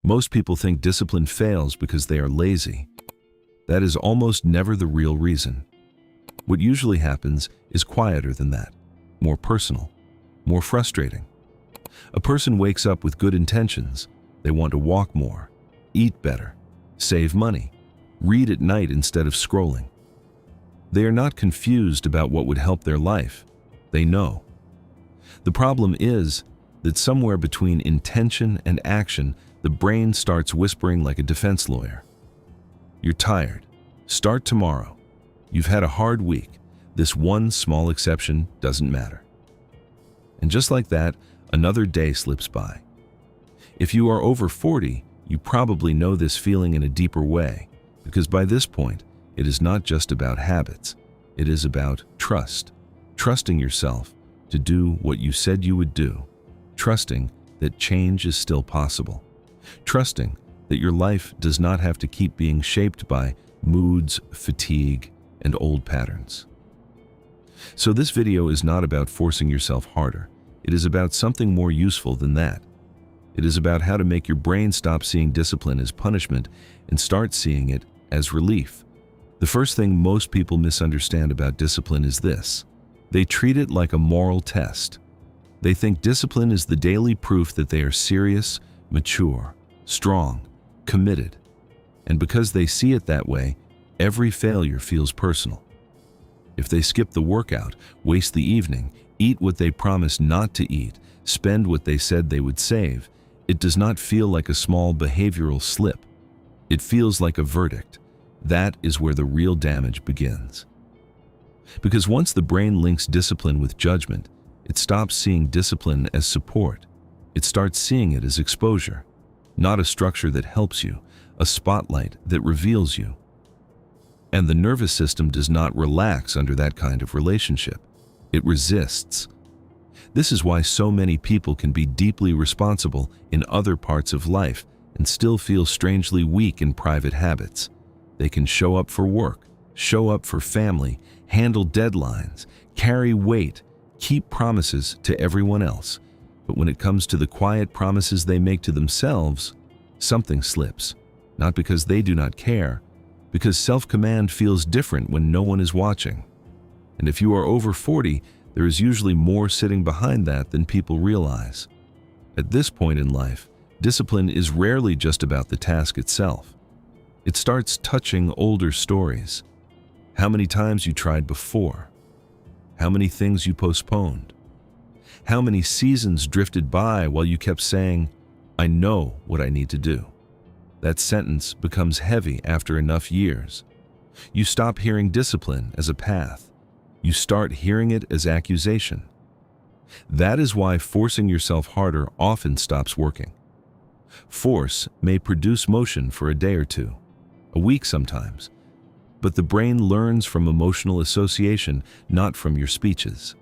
Most people think discipline fails because they are lazy. That is almost never the real reason. What usually happens is quieter than that, more personal, more frustrating. A person wakes up with good intentions. They want to walk more, eat better, save money, read at night instead of scrolling. They are not confused about what would help their life. They know. The problem is that somewhere between intention and action, the brain starts whispering like a defense lawyer. You're tired. Start tomorrow. You've had a hard week. This one small exception doesn't matter. And just like that, another day slips by. If you are over 40, you probably know this feeling in a deeper way, because by this point, it is not just about habits. It is about trust. Trusting yourself to do what you said you would do. Trusting that change is still possible. Trusting that your life does not have to keep being shaped by moods, fatigue, and old patterns. So this video is not about forcing yourself harder. It is about something more useful than that. It is about how to make your brain stop seeing discipline as punishment and start seeing it as relief. The first thing most people misunderstand about discipline is this. They treat it like a moral test. They think discipline is the daily proof that they are serious, mature, strong, committed. And because they see it that way, every failure feels personal. If they skip the workout, waste the evening, eat what they promised not to eat, spend what they said they would save, it does not feel like a small behavioral slip. It feels like a verdict. That is where the real damage begins. Because once the brain links discipline with judgment, it stops seeing discipline as support. It starts seeing it as exposure, not a structure that helps you, a spotlight that reveals you. And the nervous system does not relax under that kind of relationship. It resists. This is why so many people can be deeply responsible in other parts of life and still feel strangely weak in private habits. They can show up for work, show up for family, handle deadlines, carry weight, keep promises to everyone else. But when it comes to the quiet promises they make to themselves, something slips. Not because they do not care, because self-command feels different when no one is watching. And if you are over 40, there is usually more sitting behind that than people realize. At this point in life, discipline is rarely just about the task itself. It starts touching older stories. How many times you tried before? How many things you postponed? How many seasons drifted by while you kept saying, "I know what I need to do." That sentence becomes heavy after enough years. You stop hearing discipline as a path. You start hearing it as accusation. That is why forcing yourself harder often stops working. Force may produce motion for a day or two, a week sometimes, but the brain learns from emotional association, not from your speeches.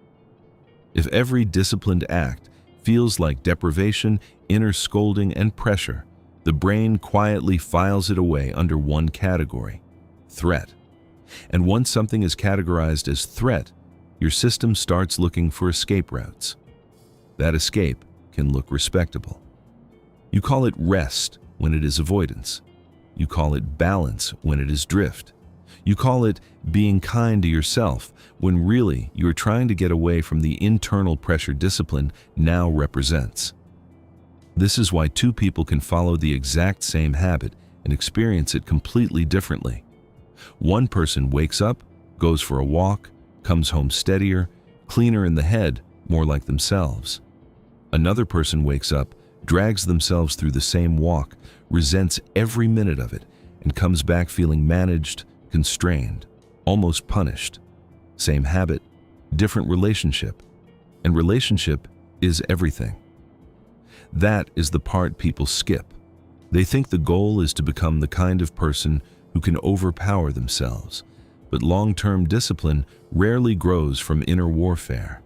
If every disciplined act feels like deprivation, inner scolding, and pressure, the brain quietly files it away under one category: threat. And once something is categorized as threat, your system starts looking for escape routes. That escape can look respectable. You call it rest when it is avoidance. You call it balance when it is drift. You call it being kind to yourself when really you are trying to get away from the internal pressure discipline now represents. This is why two people can follow the exact same habit and experience it completely differently. One person wakes up, goes for a walk, comes home steadier, cleaner in the head, more like themselves. Another person wakes up, drags themselves through the same walk, resents every minute of it, and comes back feeling managed, constrained, almost punished. Same habit, different relationship. And relationship is everything. That is the part people skip. They think the goal is to become the kind of person who can overpower themselves. But long-term discipline rarely grows from inner warfare.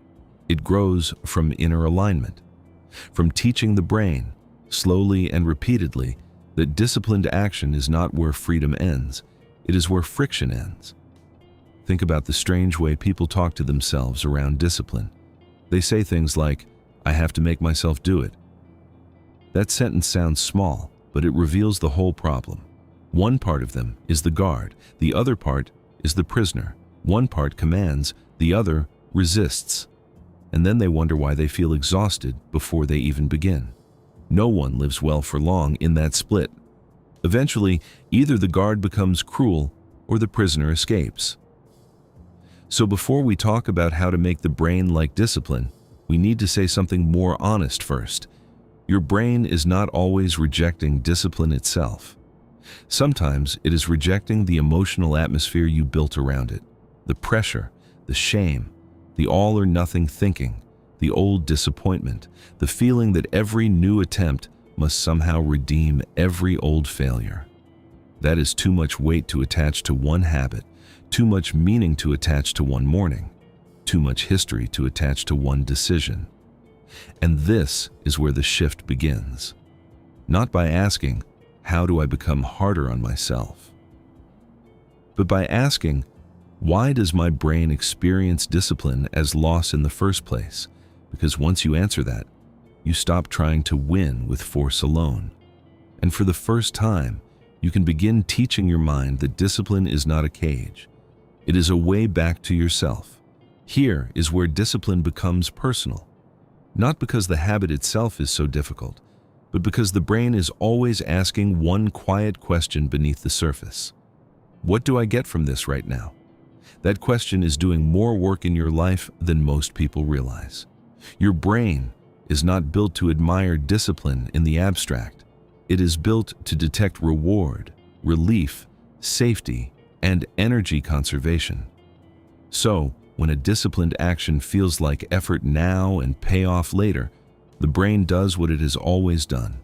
It grows from inner alignment, from teaching the brain, slowly and repeatedly, that disciplined action is not where freedom ends, it is where friction ends. Think about the strange way people talk to themselves around discipline. They say things like, "I have to make myself do it." That sentence sounds small, but it reveals the whole problem. One part of them is the guard, the other part is the prisoner. One part commands, the other resists. And then they wonder why they feel exhausted before they even begin. No one lives well for long in that split. Eventually, either the guard becomes cruel or the prisoner escapes. So before we talk about how to make the brain like discipline, we need to say something more honest first. Your brain is not always rejecting discipline itself. Sometimes it is rejecting the emotional atmosphere you built around it, the pressure, the shame, the all-or-nothing thinking, the old disappointment, the feeling that every new attempt must somehow redeem every old failure. That is too much weight to attach to one habit, too much meaning to attach to one morning, too much history to attach to one decision. And this is where the shift begins. Not by asking, how do I become harder on myself? But by asking, why does my brain experience discipline as loss in the first place? Because once you answer that, you stop trying to win with force alone. And for the first time, you can begin teaching your mind that discipline is not a cage. It is a way back to yourself. Here is where discipline becomes personal. Not because the habit itself is so difficult, but because the brain is always asking one quiet question beneath the surface. What do I get from this right now? That question is doing more work in your life than most people realize. Your brain is not built to admire discipline in the abstract. It is built to detect reward, relief, safety, and energy conservation. So, when a disciplined action feels like effort now and payoff later, the brain does what it has always done.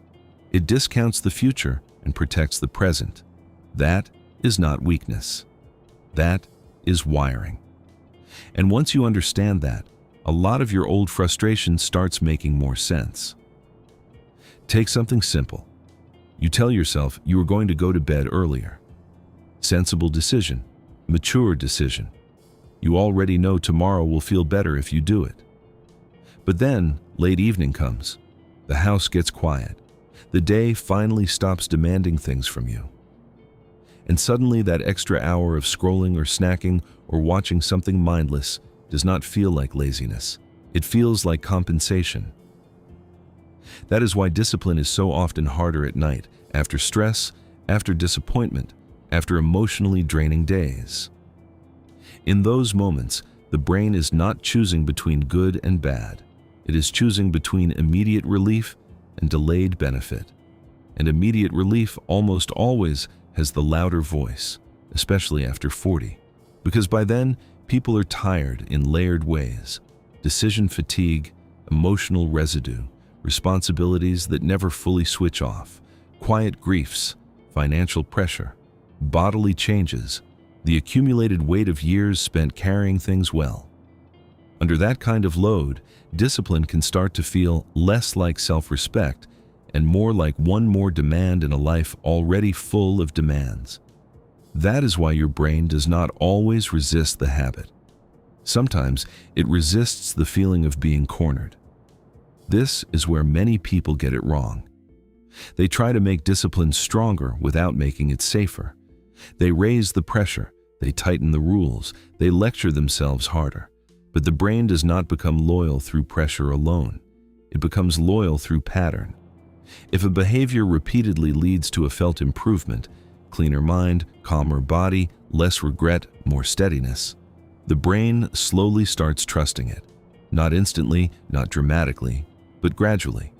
It discounts the future and protects the present. That is not weakness. That is wiring. And once you understand that, a lot of your old frustration starts making more sense. Take something simple. You tell yourself you are going to go to bed earlier. Sensible decision, mature decision. You already know tomorrow will feel better if you do it. But then, late evening comes. The house gets quiet. The day finally stops demanding things from you. And suddenly that extra hour of scrolling or snacking or watching something mindless does not feel like laziness. It feels like compensation. That is why discipline is so often harder at night, after stress, after disappointment, after emotionally draining days. In those moments, the brain is not choosing between good and bad. It is choosing between immediate relief and delayed benefit. And immediate relief almost always has the louder voice, especially after 40, because by then, people are tired in layered ways. Decision fatigue, emotional residue, responsibilities that never fully switch off, quiet griefs, financial pressure, bodily changes, the accumulated weight of years spent carrying things well. Under that kind of load, discipline can start to feel less like self-respect and more like one more demand in a life already full of demands. That is why your brain does not always resist the habit. Sometimes it resists the feeling of being cornered. This is where many people get it wrong. They try to make discipline stronger without making it safer. They raise the pressure, they tighten the rules, they lecture themselves harder. But the brain does not become loyal through pressure alone. It becomes loyal through pattern. If a behavior repeatedly leads to a felt improvement, cleaner mind, calmer body, less regret, more steadiness, the brain slowly starts trusting it. Not instantly, not dramatically, but gradually.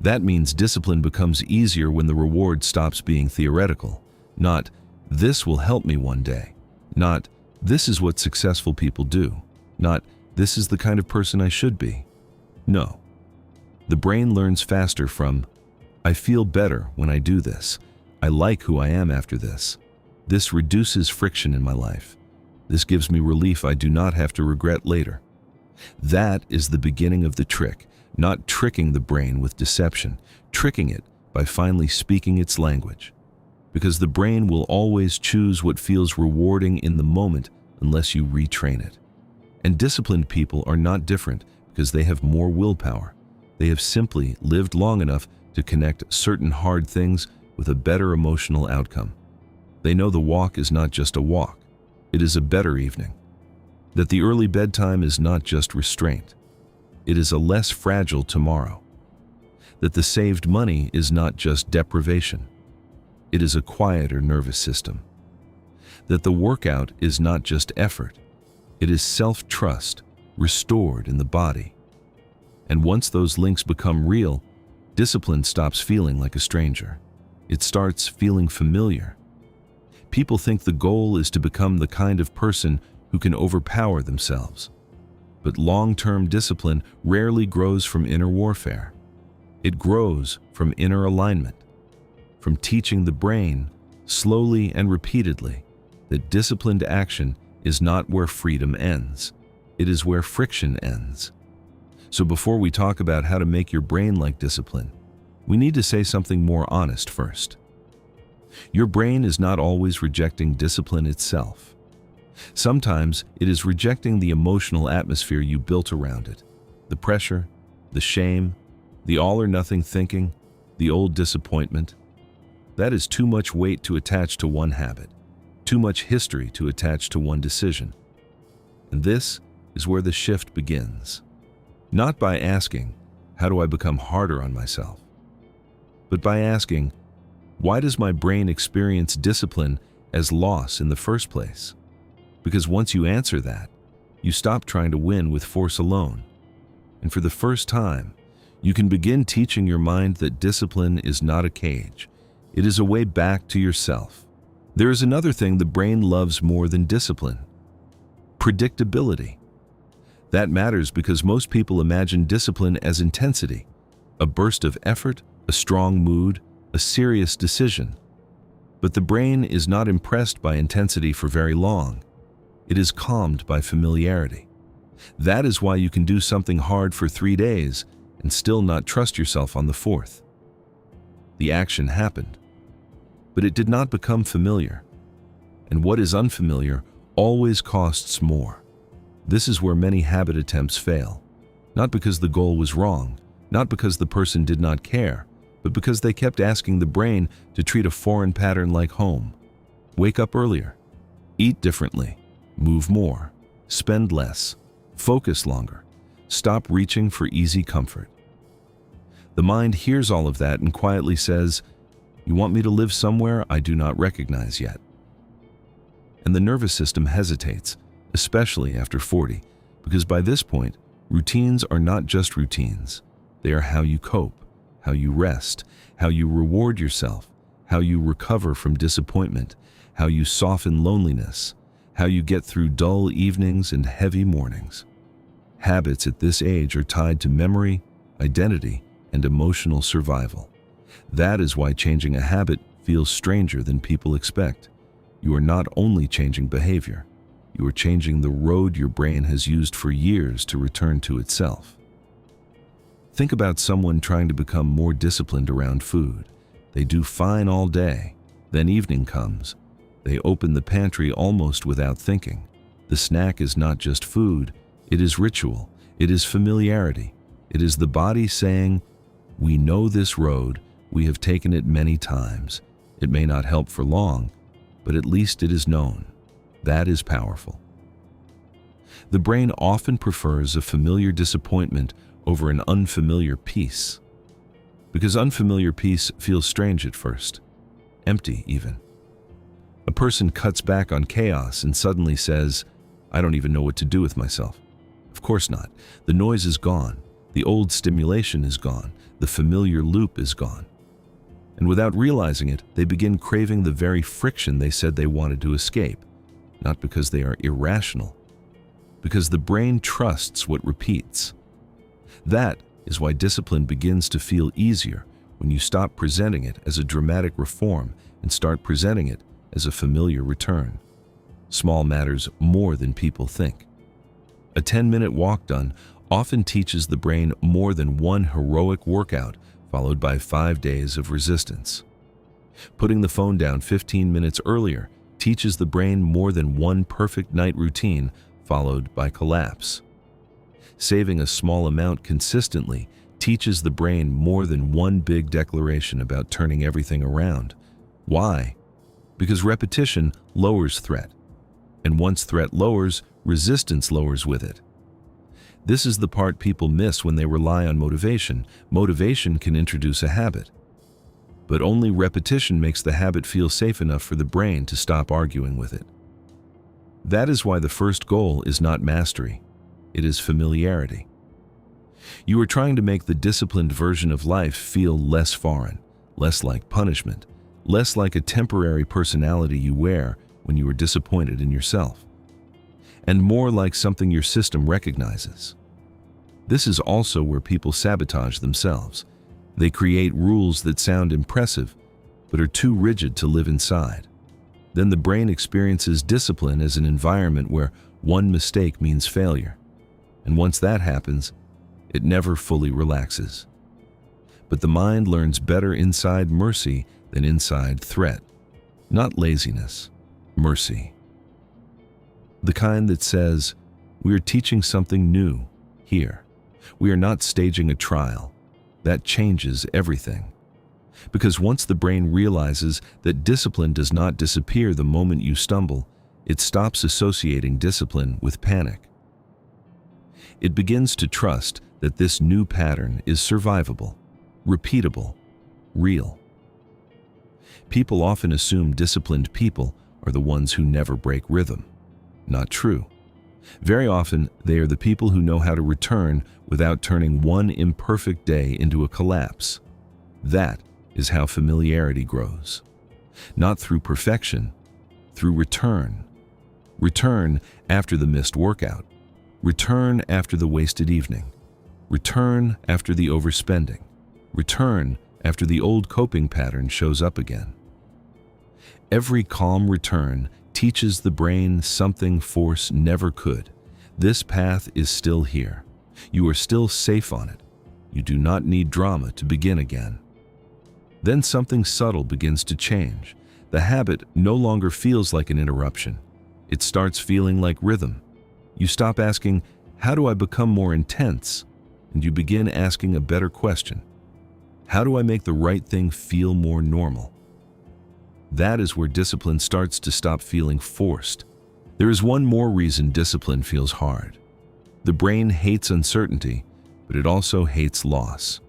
That means discipline becomes easier when the reward stops being theoretical. Not, this will help me one day. Not, this is what successful people do. Not, this is the kind of person I should be. No. The brain learns faster from, I feel better when I do this. I like who I am after this. This reduces friction in my life. This gives me relief I do not have to regret later. That is the beginning of the trick, not tricking the brain with deception, tricking it by finally speaking its language. Because the brain will always choose what feels rewarding in the moment unless you retrain it. And disciplined people are not different because they have more willpower. They have simply lived long enough to connect certain hard things with a better emotional outcome. They know the walk is not just a walk, it is a better evening. That the early bedtime is not just restraint, it is a less fragile tomorrow. That the saved money is not just deprivation, it is a quieter nervous system. That the workout is not just effort, it is self-trust restored in the body. And once those links become real, discipline stops feeling like a stranger. It starts feeling familiar. People think the goal is to become the kind of person who can overpower themselves. But long-term discipline rarely grows from inner warfare. It grows from inner alignment, from teaching the brain, slowly and repeatedly, that disciplined action is not where freedom ends. It is where friction ends. So before we talk about how to make your brain like discipline, we need to say something more honest first. Your brain is not always rejecting discipline itself. Sometimes it is rejecting the emotional atmosphere you built around it, the pressure, the shame, the all-or-nothing thinking, the old disappointment. That is too much weight to attach to one habit, too much history to attach to one decision. And this is where the shift begins. Not by asking, how do I become harder on myself? But by asking, why does my brain experience discipline as loss in the first place? Because once you answer that, you stop trying to win with force alone. And for the first time, you can begin teaching your mind that discipline is not a cage. It is a way back to yourself. There is another thing the brain loves more than discipline: predictability. That matters because most people imagine discipline as intensity, a burst of effort, a strong mood, a serious decision. But the brain is not impressed by intensity for very long. It is calmed by familiarity. That is why you can do something hard for 3 days and still not trust yourself on the 4th. The action happened, but it did not become familiar. And what is unfamiliar always costs more. This is where many habit attempts fail. Not because the goal was wrong, not because the person did not care, but because they kept asking the brain to treat a foreign pattern like home. Wake up earlier, eat differently, move more, spend less, focus longer, stop reaching for easy comfort. The mind hears all of that and quietly says, "You want me to live somewhere I do not recognize yet." And the nervous system hesitates, especially after 40, because by this point, routines are not just routines. They are how you cope, how you rest, how you reward yourself, how you recover from disappointment, how you soften loneliness, how you get through dull evenings and heavy mornings. Habits at this age are tied to memory, identity, and emotional survival. That is why changing a habit feels stranger than people expect. You are not only changing behavior, you are changing the road your brain has used for years to return to itself. Think about someone trying to become more disciplined around food. They do fine all day. Then evening comes. They open the pantry almost without thinking. The snack is not just food, it is ritual, it is familiarity. It is the body saying, "We know this road, we have taken it many times. It may not help for long, but at least it is known." That is powerful. The brain often prefers a familiar disappointment over an unfamiliar peace, because unfamiliar peace feels strange at first, empty even. A person cuts back on chaos and suddenly says, "I don't even know what to do with myself." Of course not. The noise is gone, the old stimulation is gone, the familiar loop is gone. And without realizing it, they begin craving the very friction they said they wanted to escape, not because they are irrational, because the brain trusts what repeats. That is why discipline begins to feel easier when you stop presenting it as a dramatic reform and start presenting it as a familiar return. Small matters more than people think. A 10-minute walk done often teaches the brain more than one heroic workout followed by 5 days of resistance. Putting the phone down 15 minutes earlier teaches the brain more than one perfect night routine followed by collapse. Saving a small amount consistently teaches the brain more than one big declaration about turning everything around. Why? Because repetition lowers threat. And once threat lowers, resistance lowers with it. This is the part people miss when they rely on motivation. Motivation can introduce a habit, but only repetition makes the habit feel safe enough for the brain to stop arguing with it. That is why the first goal is not mastery, it is familiarity. You are trying to make the disciplined version of life feel less foreign, less like punishment, less like a temporary personality you wear when you are disappointed in yourself, and more like something your system recognizes. This is also where people sabotage themselves. They create rules that sound impressive, but are too rigid to live inside. Then the brain experiences discipline as an environment where one mistake means failure. And once that happens, it never fully relaxes. But the mind learns better inside mercy than inside threat. Not laziness, mercy. The kind that says, we are teaching something new here. We are not staging a trial. That changes everything. Because once the brain realizes that discipline does not disappear the moment you stumble, it stops associating discipline with panic. It begins to trust that this new pattern is survivable, repeatable, real. People often assume disciplined people are the ones who never break rhythm. Not true. Very often, they are the people who know how to return without turning one imperfect day into a collapse. That is how familiarity grows. Not through perfection, through return. Return after the missed workout. Return after the wasted evening. Return after the overspending. Return after the old coping pattern shows up again. Every calm return teaches the brain something force never could. This path is still here. You are still safe on it. You do not need drama to begin again. Then something subtle begins to change. The habit no longer feels like an interruption. It starts feeling like rhythm. You stop asking, how do I become more intense? And you begin asking a better question. How do I make the right thing feel more normal? That is where discipline starts to stop feeling forced. There is one more reason discipline feels hard. The brain hates uncertainty, but it also hates loss.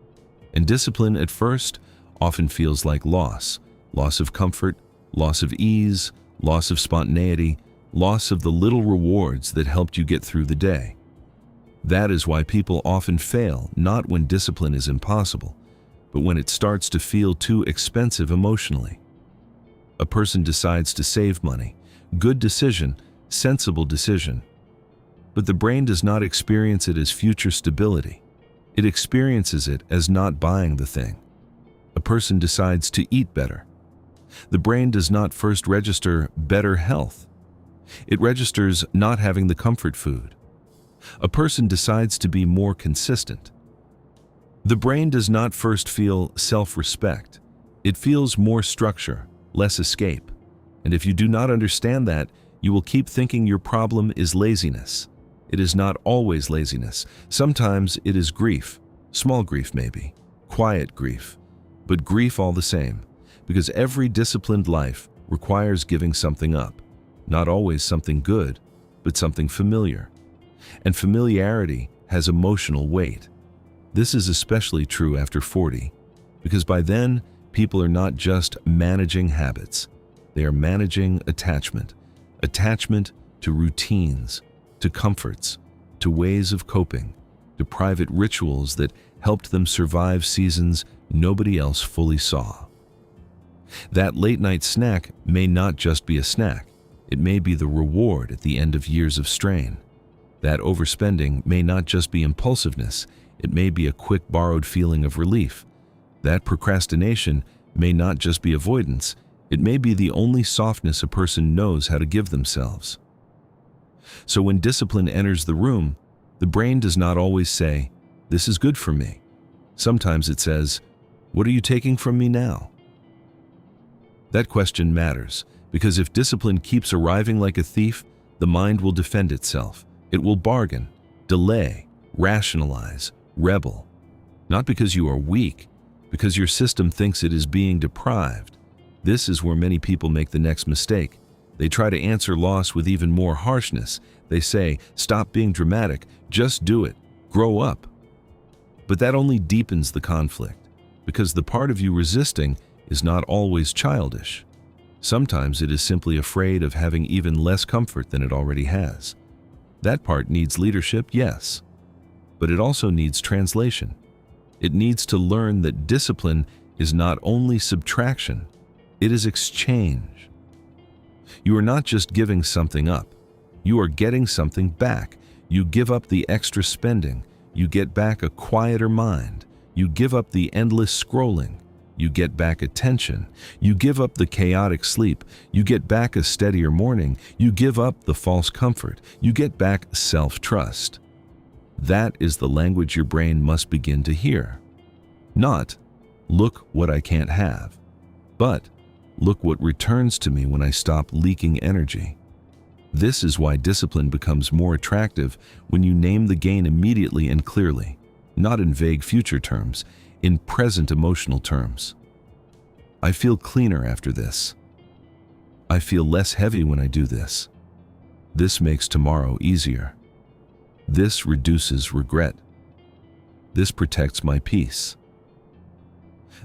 And discipline at first often feels like loss. Loss of comfort, loss of ease, loss of spontaneity, loss of the little rewards that helped you get through the day. That is why people often fail, not when discipline is impossible, but when it starts to feel too expensive emotionally. A person decides to save money. Good decision, sensible decision. But the brain does not experience it as future stability. It experiences it as not buying the thing. A person decides to eat better. The brain does not first register better health. It registers not having the comfort food. A person decides to be more consistent. The brain does not first feel self-respect. It feels more structure, less escape. And if you do not understand that, you will keep thinking your problem is laziness. It is not always laziness. Sometimes it is grief, small grief maybe, quiet grief, but grief all the same, because every disciplined life requires giving something up, not always something good, but something familiar. And familiarity has emotional weight. This is especially true after 40, because by then, people are not just managing habits, they are managing attachment. Attachment to routines, to comforts, to ways of coping, to private rituals that helped them survive seasons nobody else fully saw. That late-night snack may not just be a snack, it may be the reward at the end of years of strain. That overspending may not just be impulsiveness, it may be a quick borrowed feeling of relief. That procrastination may not just be avoidance, it may be the only softness a person knows how to give themselves. So when discipline enters the room, the brain does not always say, "This is good for me." Sometimes it says, "What are you taking from me now?" That question matters, because if discipline keeps arriving like a thief, the mind will defend itself. It will bargain, delay, rationalize, rebel. Not because you are weak, because your system thinks it is being deprived. This is where many people make the next mistake. They try to answer loss with even more harshness. They say, "Stop being dramatic, just do it, grow up." But that only deepens the conflict, because the part of you resisting is not always childish. Sometimes it is simply afraid of having even less comfort than it already has. That part needs leadership, yes, but it also needs translation. It needs to learn that discipline is not only subtraction, it is exchange. You are not just giving something up, you are getting something back. You give up the extra spending, you get back a quieter mind. You give up the endless scrolling, you get back attention. You give up the chaotic sleep, you get back a steadier morning. You give up the false comfort, you get back self-trust. That is the language your brain must begin to hear. Not, "Look what I can't have," but, "Look what returns to me when I stop leaking energy." This is why discipline becomes more attractive when you name the gain immediately and clearly, not in vague future terms, in present emotional terms. I feel cleaner after this. I feel less heavy when I do this. This makes tomorrow easier. This reduces regret. This protects my peace.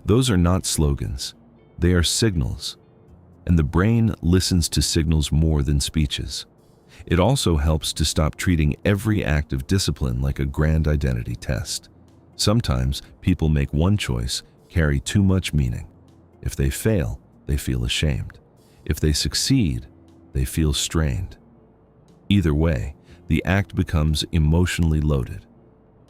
Those are not slogans. They are signals. And the brain listens to signals more than speeches. It also helps to stop treating every act of discipline like a grand identity test. Sometimes people make one choice carry too much meaning. If they fail, they feel ashamed. If they succeed, they feel strained. Either way, the act becomes emotionally loaded.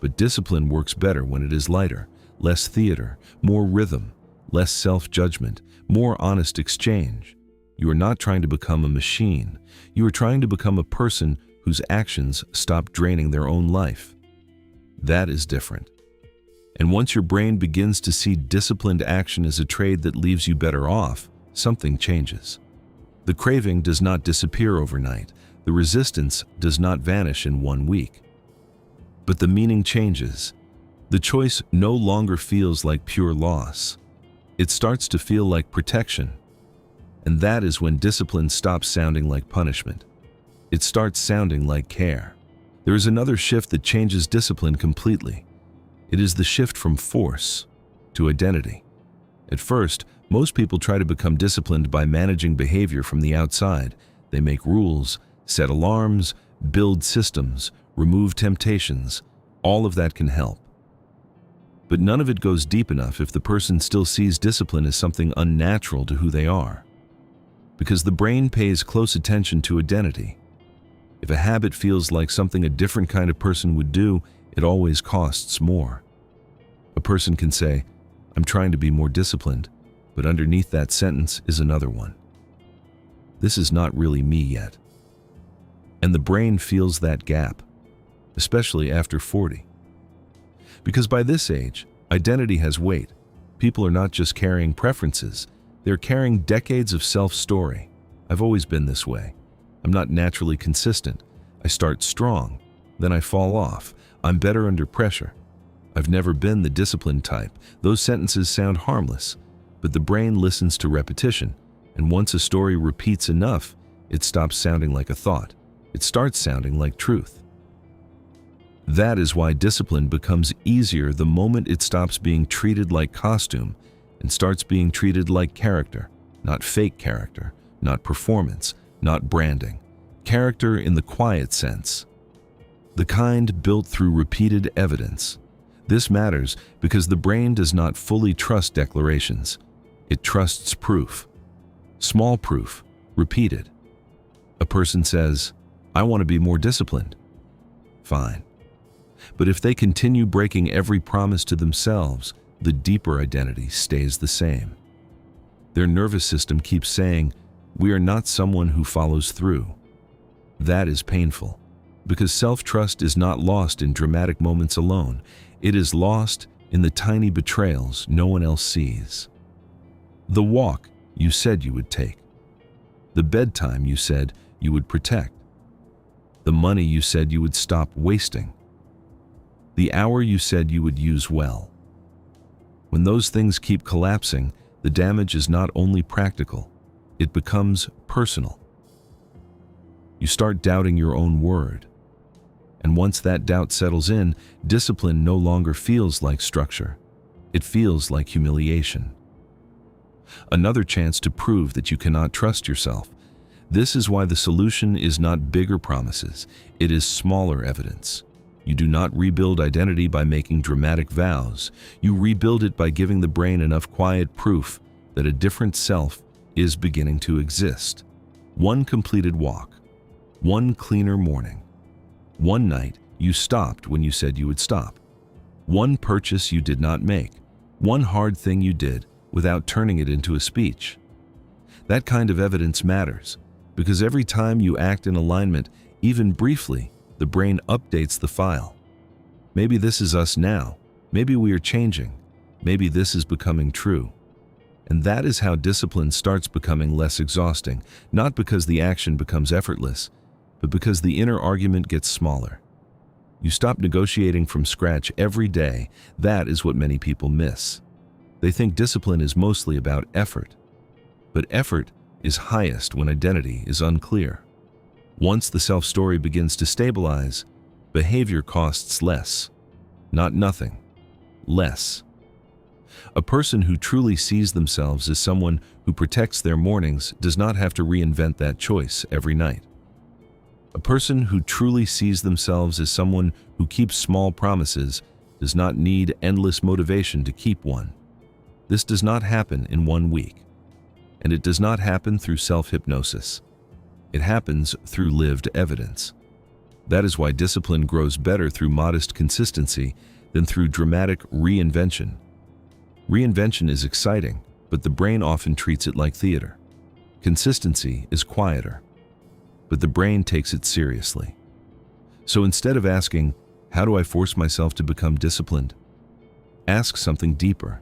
But discipline works better when it is lighter, less theater, more rhythm, less self-judgment, more honest exchange. You are not trying to become a machine. You are trying to become a person whose actions stop draining their own life. That is different. And once your brain begins to see disciplined action as a trade that leaves you better off, something changes. The craving does not disappear overnight. The resistance does not vanish in 1 week. But the meaning changes. The choice no longer feels like pure loss. It starts to feel like protection. And that is when discipline stops sounding like punishment. It starts sounding like care. There is another shift that changes discipline completely. It is the shift from force to identity. At first, most people try to become disciplined by managing behavior from the outside. They make rules, set alarms, build systems, remove temptations. All of that can help. But none of it goes deep enough if the person still sees discipline as something unnatural to who they are. Because the brain pays close attention to identity. If a habit feels like something a different kind of person would do, it always costs more. A person can say, "I'm trying to be more disciplined," but underneath that sentence is another one. "This is not really me yet." And the brain feels that gap, especially after 40. Because by this age, identity has weight. People are not just carrying preferences, they're carrying decades of self-story. "I've always been this way. I'm not naturally consistent. I start strong, then I fall off. I'm better under pressure. I've never been the disciplined type." Those sentences sound harmless, but the brain listens to repetition, and once a story repeats enough, it stops sounding like a thought. It starts sounding like truth. That is why discipline becomes easier the moment it stops being treated like costume and starts being treated like character, not fake character, not performance, not branding. Character in the quiet sense. The kind built through repeated evidence. This matters because the brain does not fully trust declarations. It trusts proof. Small proof, repeated. A person says, "I want to be more disciplined." Fine. But if they continue breaking every promise to themselves, the deeper identity stays the same. Their nervous system keeps saying, "We are not someone who follows through." That is painful, because self-trust is not lost in dramatic moments alone. It is lost in the tiny betrayals no one else sees. The walk you said you would take. The bedtime you said you would protect. The money you said you would stop wasting. The hour you said you would use well. When those things keep collapsing, the damage is not only practical, it becomes personal. You start doubting your own word. And once that doubt settles in, discipline no longer feels like structure. It feels like humiliation. Another chance to prove that you cannot trust yourself. This is why the solution is not bigger promises, it is smaller evidence. You do not rebuild identity by making dramatic vows. You rebuild it by giving the brain enough quiet proof that a different self is beginning to exist. One completed walk, one cleaner morning, one night you stopped when you said you would stop, one purchase you did not make, one hard thing you did without turning it into a speech. That kind of evidence matters, because every time you act in alignment, even briefly, the brain updates the file. Maybe this is us now. Maybe we are changing. Maybe this is becoming true. And that is how discipline starts becoming less exhausting, not because the action becomes effortless, but because the inner argument gets smaller. You stop negotiating from scratch every day. That is what many people miss. They think discipline is mostly about effort. But effort is highest when identity is unclear. Once the self-story begins to stabilize, behavior costs less. Not nothing. Less. A person who truly sees themselves as someone who protects their mornings does not have to reinvent that choice every night. A person who truly sees themselves as someone who keeps small promises does not need endless motivation to keep one. This does not happen in 1 week. And it does not happen through self-hypnosis. It happens through lived evidence. That is why discipline grows better through modest consistency than through dramatic reinvention. Reinvention is exciting, but the brain often treats it like theater. Consistency is quieter, but the brain takes it seriously. So instead of asking, "How do I force myself to become disciplined?" ask something deeper.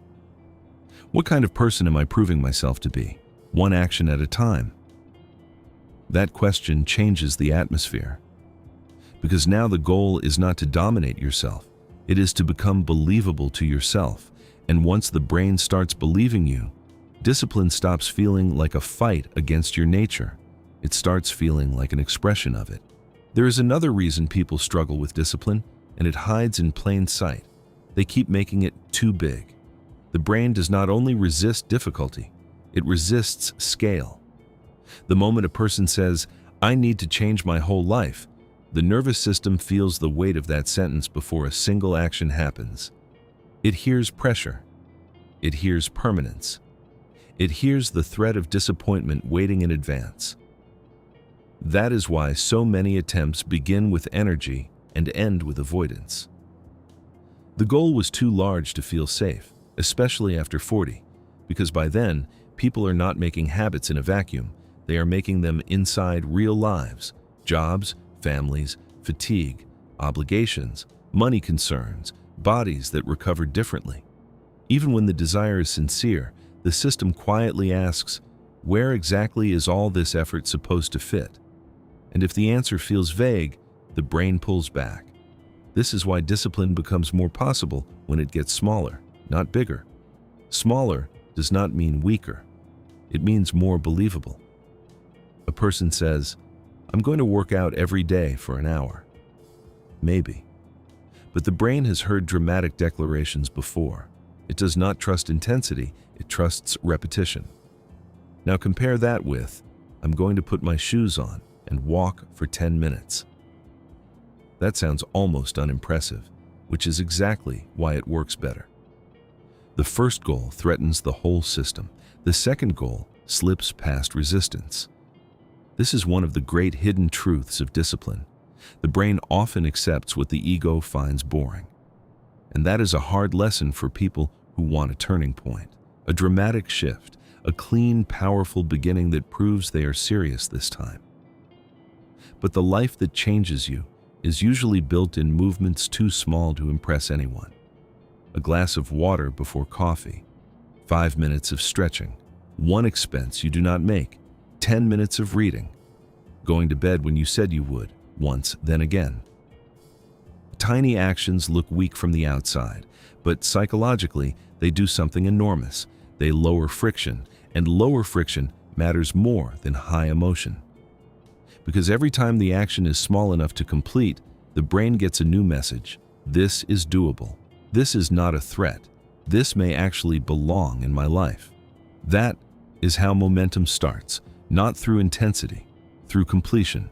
What kind of person am I proving myself to be, one action at a time? That question changes the atmosphere. Because now the goal is not to dominate yourself, it is to become believable to yourself. And once the brain starts believing you, discipline stops feeling like a fight against your nature. It starts feeling like an expression of it. There is another reason people struggle with discipline, and it hides in plain sight. They keep making it too big. The brain does not only resist difficulty, it resists scale. The moment a person says, "I need to change my whole life," the nervous system feels the weight of that sentence before a single action happens. It hears pressure. It hears permanence. It hears the threat of disappointment waiting in advance. That is why so many attempts begin with energy and end with avoidance. The goal was too large to feel safe, especially after 40, because by then, people are not making habits in a vacuum. They are making them inside real lives: jobs, families, fatigue, obligations, money concerns, bodies that recover differently. Even when the desire is sincere, the system quietly asks, where exactly is all this effort supposed to fit? And if the answer feels vague, the brain pulls back. This is why discipline becomes more possible when it gets smaller, not bigger. Smaller does not mean weaker. It means more believable. A person says, "I'm going to work out every day for an hour." Maybe. But the brain has heard dramatic declarations before. It does not trust intensity, it trusts repetition. Now compare that with, "I'm going to put my shoes on and walk for 10 minutes. That sounds almost unimpressive, which is exactly why it works better. The first goal threatens the whole system. The second goal slips past resistance. This is one of the great hidden truths of discipline. The brain often accepts what the ego finds boring. And that is a hard lesson for people who want a turning point, a dramatic shift, a clean, powerful beginning that proves they are serious this time. But the life that changes you is usually built in movements too small to impress anyone. A glass of water before coffee, 5 minutes of stretching, one expense you do not make, 10 minutes of reading, going to bed when you said you would, once, then again. Tiny actions look weak from the outside, but psychologically, they do something enormous. They lower friction, and lower friction matters more than high emotion. Because every time the action is small enough to complete, the brain gets a new message. This is doable. This is not a threat. This may actually belong in my life. That is how momentum starts, not through intensity, through completion.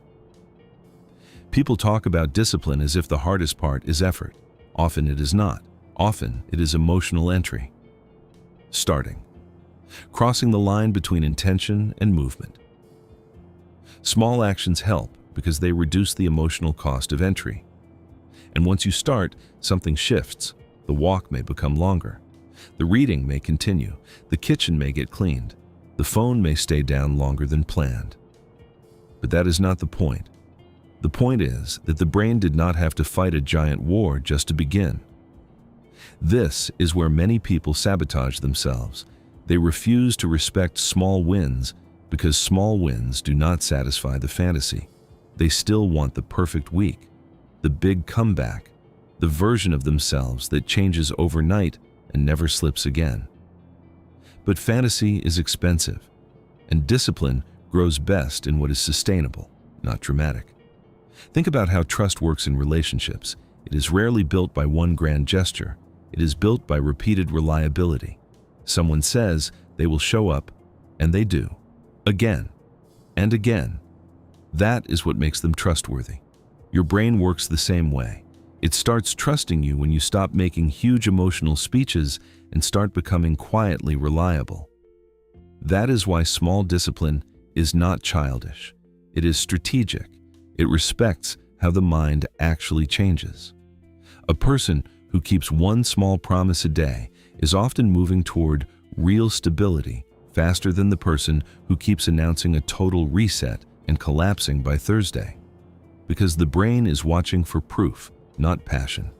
People talk about discipline as if the hardest part is effort. Often it is not. Often it is emotional entry. Starting. Crossing the line between intention and movement. Small actions help because they reduce the emotional cost of entry. And once you start, something shifts. The walk may become longer. The reading may continue. The kitchen may get cleaned. The phone may stay down longer than planned. But that is not the point. The point is that the brain did not have to fight a giant war just to begin. This is where many people sabotage themselves. They refuse to respect small wins because small wins do not satisfy the fantasy. They still want the perfect week, the big comeback, the version of themselves that changes overnight and never slips again. But fantasy is expensive, and discipline grows best in what is sustainable, not dramatic. Think about how trust works in relationships. It is rarely built by one grand gesture. It is built by repeated reliability. Someone says they will show up, and they do. Again and again. That is what makes them trustworthy. Your brain works the same way. It starts trusting you when you stop making huge emotional speeches and start becoming quietly reliable. That is why small discipline is not childish. It is strategic. It respects how the mind actually changes. A person who keeps one small promise a day is often moving toward real stability faster than the person who keeps announcing a total reset and collapsing by Thursday. Because the brain is watching for proof, not passion,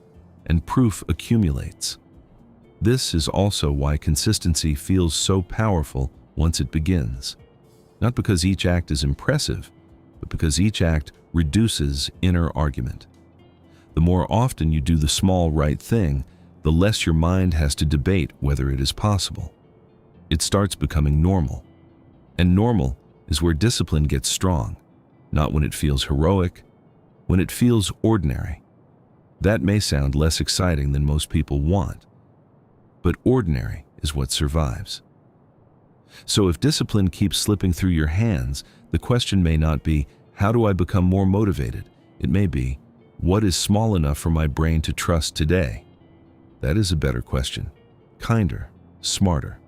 and proof accumulates. This is also why consistency feels so powerful once it begins. Not because each act is impressive, but because each act reduces inner argument. The more often you do the small right thing, the less your mind has to debate whether it is possible. It starts becoming normal. And normal is where discipline gets strong, not when it feels heroic, when it feels ordinary. That may sound less exciting than most people want, but ordinary is what survives. So if discipline keeps slipping through your hands, the question may not be, how do I become more motivated? It may be, what is small enough for my brain to trust today? That is a better question, kinder, smarter,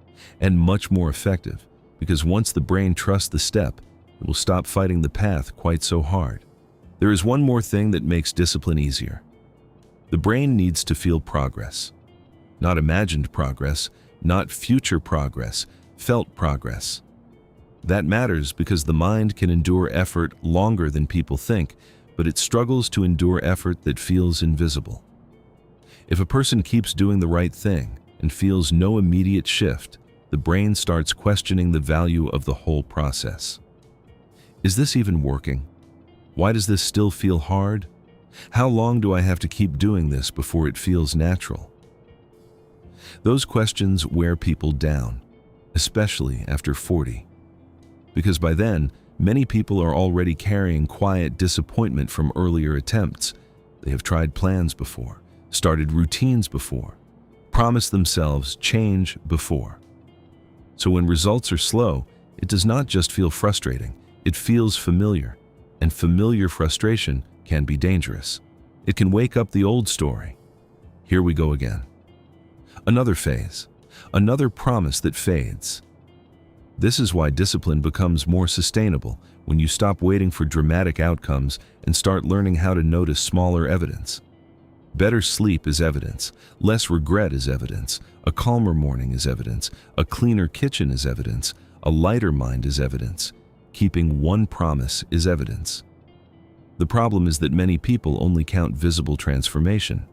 and much more effective, because once the brain trusts the step, it will stop fighting the path quite so hard. There is one more thing that makes discipline easier. The brain needs to feel progress. Not imagined progress, not future progress, felt progress. That matters because the mind can endure effort longer than people think, but it struggles to endure effort that feels invisible. If a person keeps doing the right thing and feels no immediate shift, the brain starts questioning the value of the whole process. Is this even working? Why does this still feel hard? How long do I have to keep doing this before it feels natural? Those questions wear people down, especially after 40. Because by then, many people are already carrying quiet disappointment from earlier attempts. They have tried plans before, started routines before, promised themselves change before. So when results are slow, it does not just feel frustrating, it feels familiar, and familiar frustration can be dangerous. It can wake up the old story. Here we go again. Another phase, another promise that fades. This is why discipline becomes more sustainable when you stop waiting for dramatic outcomes and start learning how to notice smaller evidence. Better sleep is evidence, less regret is evidence, a calmer morning is evidence, a cleaner kitchen is evidence, a lighter mind is evidence, keeping one promise is evidence. The problem is that many people only count visible transformation.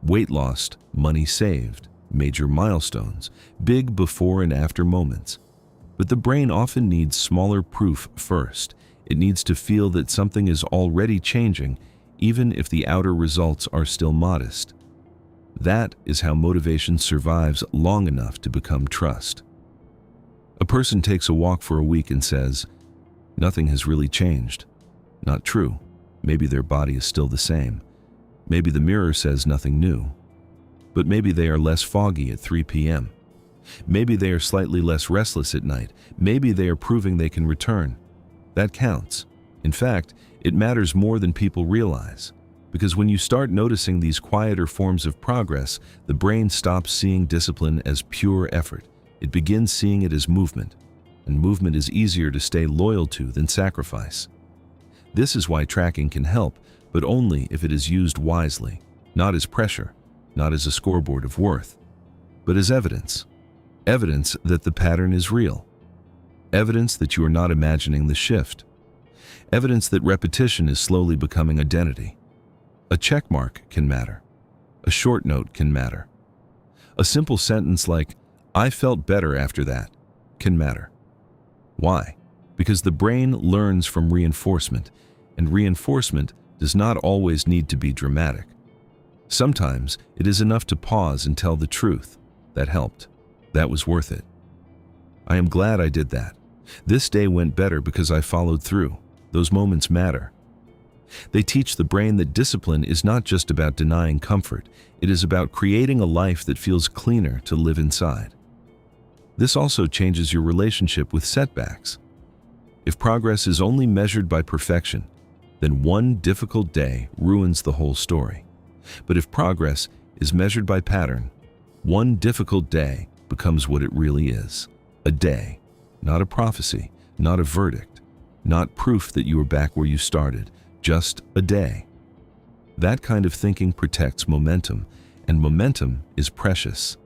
Weight lost, money saved, major milestones, big before and after moments. But the brain often needs smaller proof first. It needs to feel that something is already changing, even if the outer results are still modest. That is how motivation survives long enough to become trust. A person takes a walk for a week and says, "Nothing has really changed." Not true. Maybe their body is still the same. Maybe the mirror says nothing new. But maybe they are less foggy at 3 p.m. Maybe they are slightly less restless at night. Maybe they are proving they can return. That counts. In fact, it matters more than people realize. Because when you start noticing these quieter forms of progress, the brain stops seeing discipline as pure effort. It begins seeing it as movement. And movement is easier to stay loyal to than sacrifice. This is why tracking can help, but only if it is used wisely, not as pressure, not as a scoreboard of worth, but as evidence. Evidence that the pattern is real. Evidence that you are not imagining the shift. Evidence that repetition is slowly becoming identity. A check mark can matter. A short note can matter. A simple sentence like, "I felt better after that," can matter. Why? Because the brain learns from reinforcement, and reinforcement does not always need to be dramatic. Sometimes it is enough to pause and tell the truth. That helped. That was worth it. I am glad I did that. This day went better because I followed through. Those moments matter. They teach the brain that discipline is not just about denying comfort. It is about creating a life that feels cleaner to live inside. This also changes your relationship with setbacks. If progress is only measured by perfection, then one difficult day ruins the whole story. But if progress is measured by pattern, one difficult day becomes what it really is. A day, not a prophecy, not a verdict, not proof that you are back where you started, just a day. That kind of thinking protects momentum, and momentum is precious.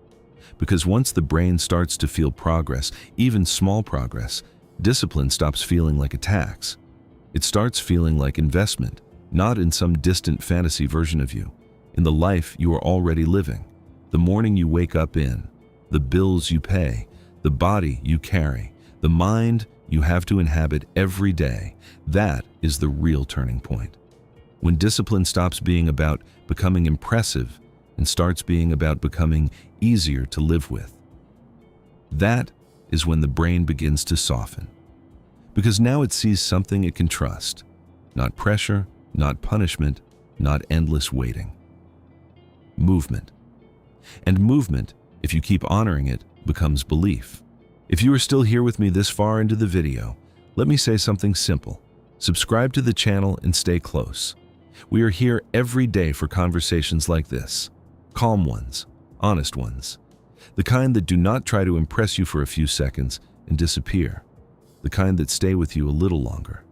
Because once the brain starts to feel progress, even small progress, discipline stops feeling like a tax. It starts feeling like investment, not in some distant fantasy version of you, in the life you are already living, the morning you wake up in, the bills you pay, the body you carry, the mind you have to inhabit every day. That is the real turning point. When discipline stops being about becoming impressive and starts being about becoming easier to live with. That is when the brain begins to soften. Because now it sees something it can trust. Not pressure, not punishment, not endless waiting. Movement. And movement, if you keep honoring it, becomes belief. If you are still here with me this far into the video, let me say something simple. Subscribe to the channel and stay close. We are here every day for conversations like this. Calm ones, honest ones. The kind that do not try to impress you for a few seconds and disappear. The kind that stay with you a little longer.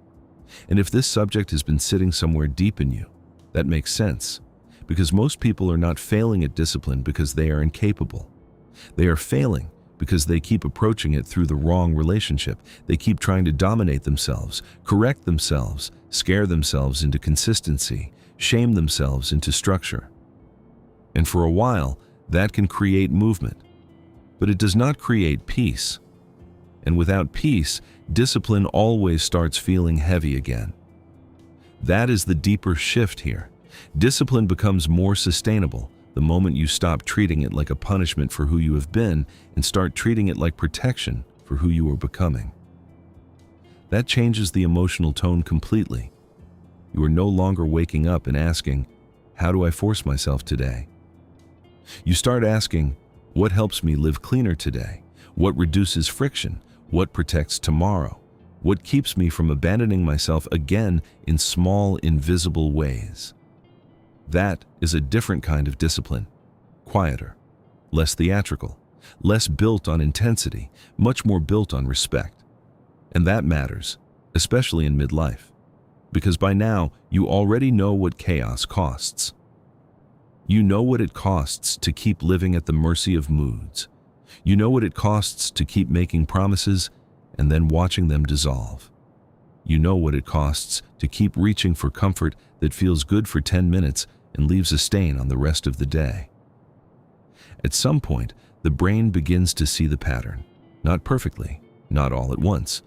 And if this subject has been sitting somewhere deep in you, that makes sense. Because most people are not failing at discipline because they are incapable. They are failing because they keep approaching it through the wrong relationship. They keep trying to dominate themselves, correct themselves, scare themselves into consistency, shame themselves into structure. And for a while, that can create movement. But it does not create peace. And without peace, discipline always starts feeling heavy again. That is the deeper shift here. Discipline becomes more sustainable the moment you stop treating it like a punishment for who you have been and start treating it like protection for who you are becoming. That changes the emotional tone completely. You are no longer waking up and asking, "How do I force myself today?" You start asking, "What helps me live cleaner today? What reduces friction? What protects tomorrow? What keeps me from abandoning myself again in small, invisible ways?" That is a different kind of discipline. Quieter, less theatrical, less built on intensity, much more built on respect. And that matters, especially in midlife. Because by now, you already know what chaos costs. You know what it costs to keep living at the mercy of moods. You know what it costs to keep making promises and then watching them dissolve. You know what it costs to keep reaching for comfort that feels good for 10 minutes and leaves a stain on the rest of the day. At some point, the brain begins to see the pattern. Not perfectly, not all at once,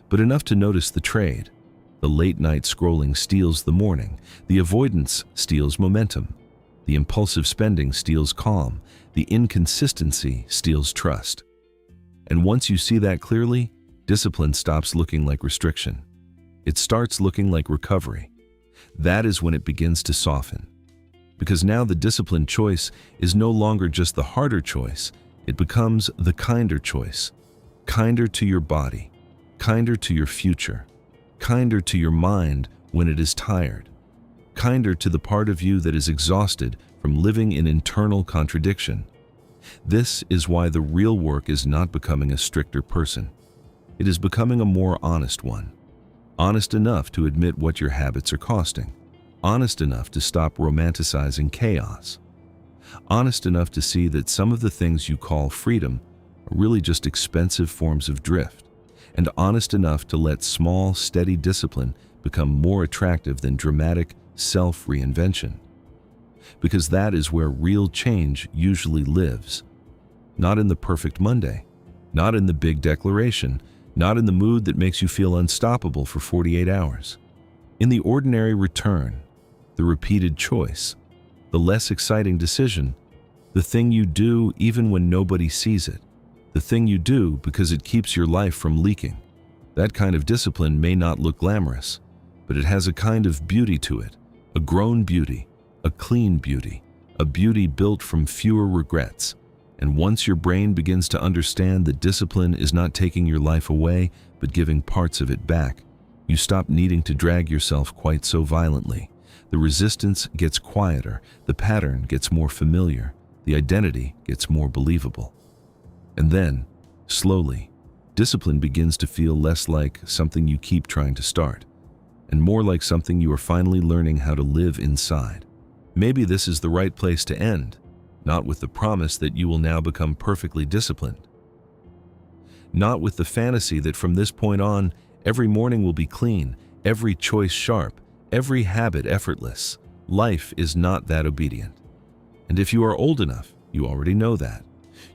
but enough to notice the trade. The late-night scrolling steals the morning. The avoidance steals momentum. The impulsive spending steals calm. The inconsistency steals trust. And once you see that clearly, discipline stops looking like restriction. It starts looking like recovery. That is when it begins to soften. Because now the disciplined choice is no longer just the harder choice, it becomes the kinder choice. Kinder to your body, kinder to your future, kinder to your mind when it is tired, kinder to the part of you that is exhausted from living in internal contradiction. This is why the real work is not becoming a stricter person. It is becoming a more honest one. Honest enough to admit what your habits are costing. Honest enough to stop romanticizing chaos. Honest enough to see that some of the things you call freedom are really just expensive forms of drift. And honest enough to let small, steady discipline become more attractive than dramatic self-reinvention. Because that is where real change usually lives. Not in the perfect Monday, not in the big declaration, not in the mood that makes you feel unstoppable for 48 hours. In the ordinary return, the repeated choice, the less exciting decision, the thing you do even when nobody sees it, the thing you do because it keeps your life from leaking. That kind of discipline may not look glamorous, but it has a kind of beauty to it, a grown beauty, a clean beauty, a beauty built from fewer regrets. And once your brain begins to understand that discipline is not taking your life away, but giving parts of it back, you stop needing to drag yourself quite so violently. The resistance gets quieter, the pattern gets more familiar, the identity gets more believable. And then, slowly, discipline begins to feel less like something you keep trying to start, and more like something you are finally learning how to live inside. Maybe this is the right place to end, not with the promise that you will now become perfectly disciplined. Not with the fantasy that from this point on, every morning will be clean, every choice sharp, every habit effortless. Life is not that obedient. And if you are old enough, you already know that.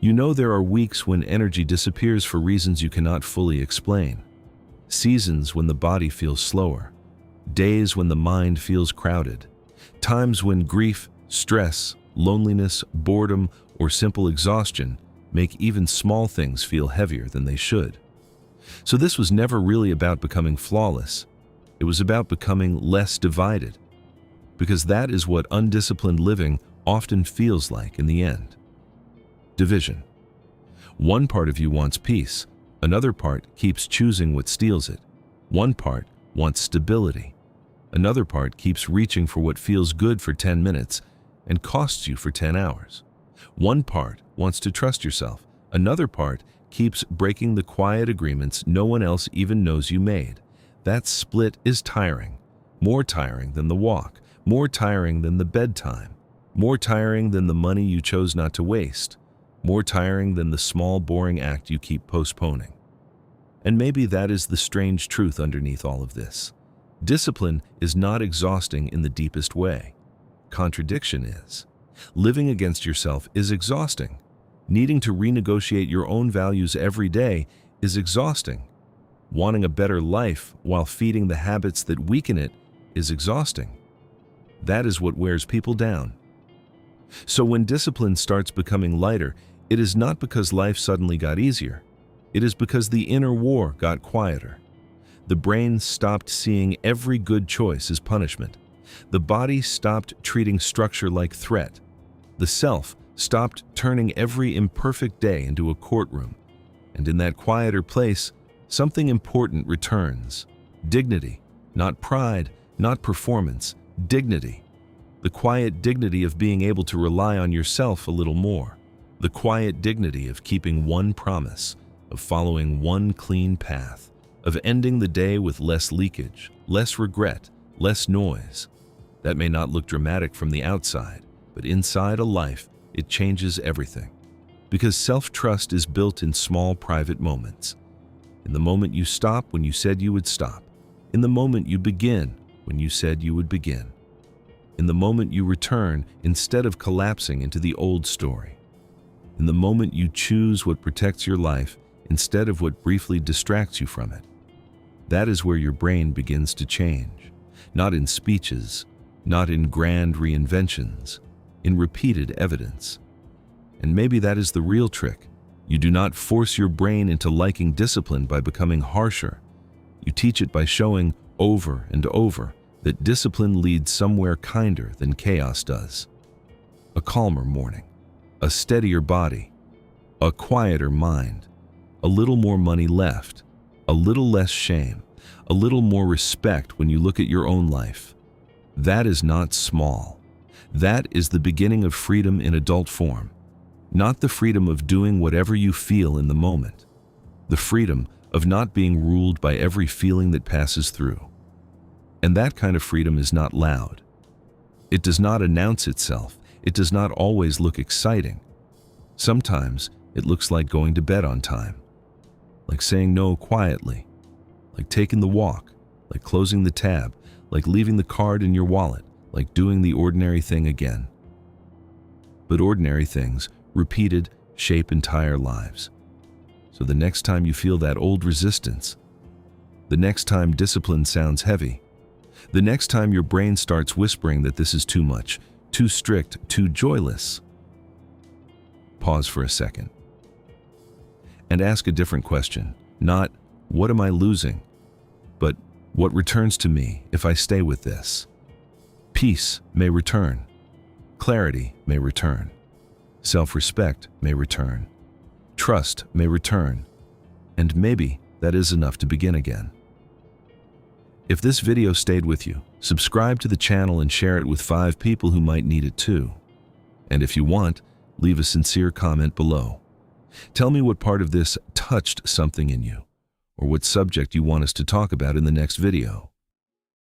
You know there are weeks when energy disappears for reasons you cannot fully explain. Seasons when the body feels slower. Days when the mind feels crowded. Times when grief, stress, loneliness, boredom, or simple exhaustion make even small things feel heavier than they should. So this was never really about becoming flawless. It was about becoming less divided, because that is what undisciplined living often feels like in the end. Division. One part of you wants peace, another part keeps choosing what steals it. One part wants stability, another part keeps reaching for what feels good for 10 minutes and costs you for 10 hours. One part wants to trust yourself, another part keeps breaking the quiet agreements no one else even knows you made. That split is tiring, more tiring than the walk, more tiring than the bedtime, more tiring than the money you chose not to waste, more tiring than the small, boring act you keep postponing. And maybe that is the strange truth underneath all of this. Discipline is not exhausting in the deepest way. Contradiction is. Living against yourself is exhausting. Needing to renegotiate your own values every day is exhausting. Wanting a better life while feeding the habits that weaken it is exhausting. That is what wears people down. So when discipline starts becoming lighter, it is not because life suddenly got easier. It is because the inner war got quieter. The brain stopped seeing every good choice as punishment. The body stopped treating structure like threat. The self stopped turning every imperfect day into a courtroom. And in that quieter place, something important returns. Dignity, not pride, not performance, dignity. The quiet dignity of being able to rely on yourself a little more. The quiet dignity of keeping one promise, of following one clean path, of ending the day with less leakage, less regret, less noise. That may not look dramatic from the outside, but inside a life, it changes everything. Because self-trust is built in small private moments. In the moment you stop when you said you would stop. In the moment you begin when you said you would begin. In the moment you return instead of collapsing into the old story. In the moment you choose what protects your life instead of what briefly distracts you from it. That is where your brain begins to change. Not in speeches, not in grand reinventions, in repeated evidence. And maybe that is the real trick. You do not force your brain into liking discipline by becoming harsher. You teach it by showing over and over that discipline leads somewhere kinder than chaos does. A calmer morning, a steadier body, a quieter mind, a little more money left, a little less shame, a little more respect when you look at your own life. That is not small. That is the beginning of freedom in adult form. Not the freedom of doing whatever you feel in the moment. The freedom of not being ruled by every feeling that passes through. And that kind of freedom is not loud. It does not announce itself. It does not always look exciting. Sometimes it looks like going to bed on time, like saying no quietly, like taking the walk, like closing the tab, like leaving the card in your wallet, like doing the ordinary thing again. But ordinary things, repeated, shape entire lives. So the next time you feel that old resistance, the next time discipline sounds heavy, the next time your brain starts whispering that this is too much, too strict, too joyless, pause for a second and ask a different question. Not, what am I losing? But, what returns to me if I stay with this? Peace may return. Clarity may return. Self-respect may return. Trust may return. And maybe that is enough to begin again. If this video stayed with you, subscribe to the channel and share it with 5 people who might need it too. And if you want, leave a sincere comment below. Tell me what part of this touched something in you, or what subject you want us to talk about in the next video.